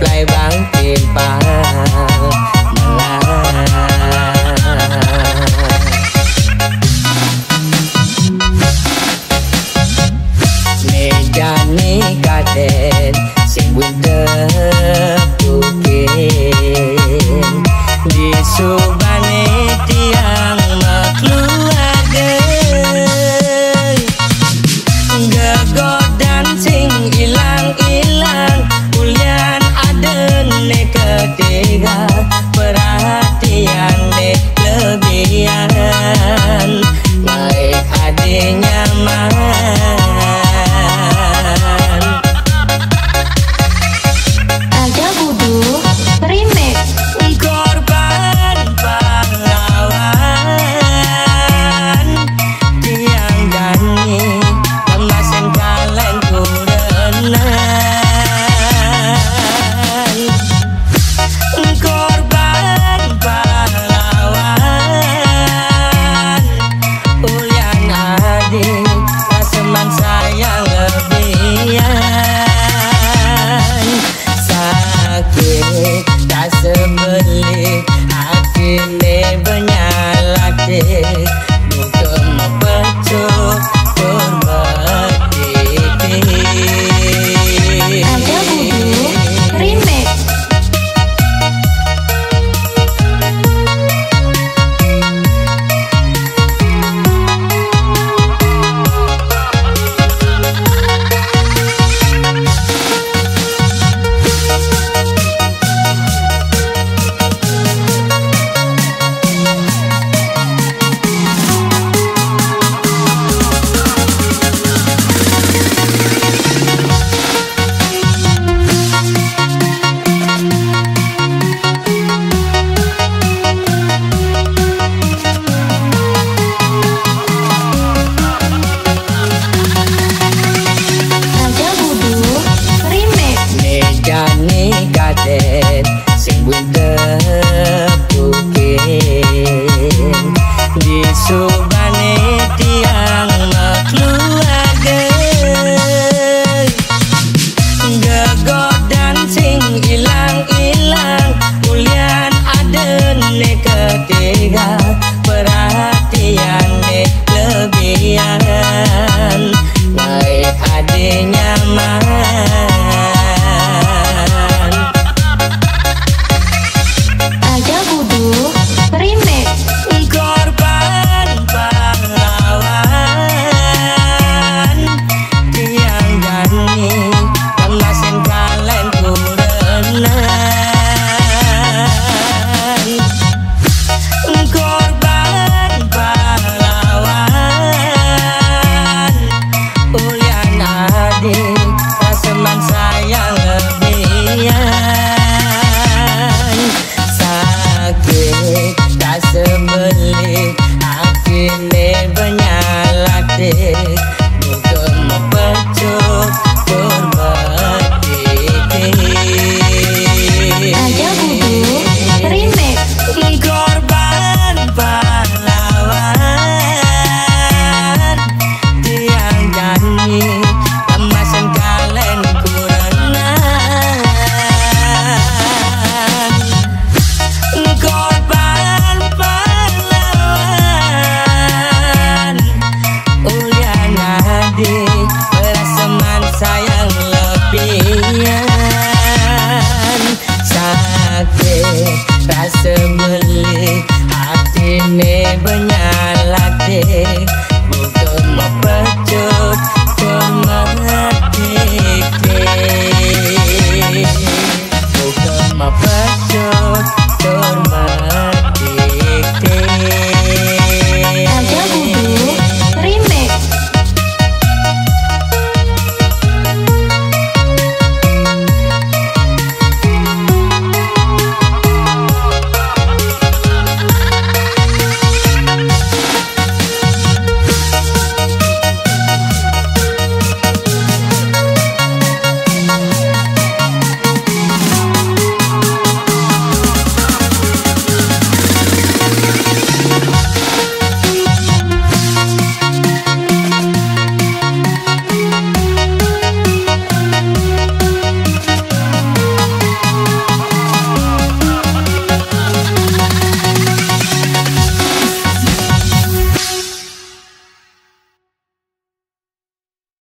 play bang timpal Mejani kaden sing winter pukin di subane tiang makluarga gegodan sing ilang-ilang ulian aden ne ketiga perhatian ne lebihan baik adanya nyaman Ada Budu remix korban pahlawan tiang gani kemasin kalen kurenan korban pahlawan ulian adik raseman sayang lebihan sakit tak sebeli hati ne benyalatik bukan membecut berbakti Ada Budu remix Ada Budu remix Mejani kaden sing winter pukin di subane tiang makluarga gegodan sing ilang-ilang ulian aden ne ketiga perhatian ne lebihan baik adanya nyaman Ada Budu remix korban pahlawan tiang gani kemasin kalen kurenan korban pahlawan ulian adik raseman sayang lebihan sakit tak sebeli hati ne benyalatik bukan membecut berbakti Ada Budu remix korban pahlawan tiang gani kemasin kalen kurenan korban pahlawan ulian adik raseman sayang lebihan sakit rasa beli hati ne benyalatik bukan membecut pemerhati bukan membecut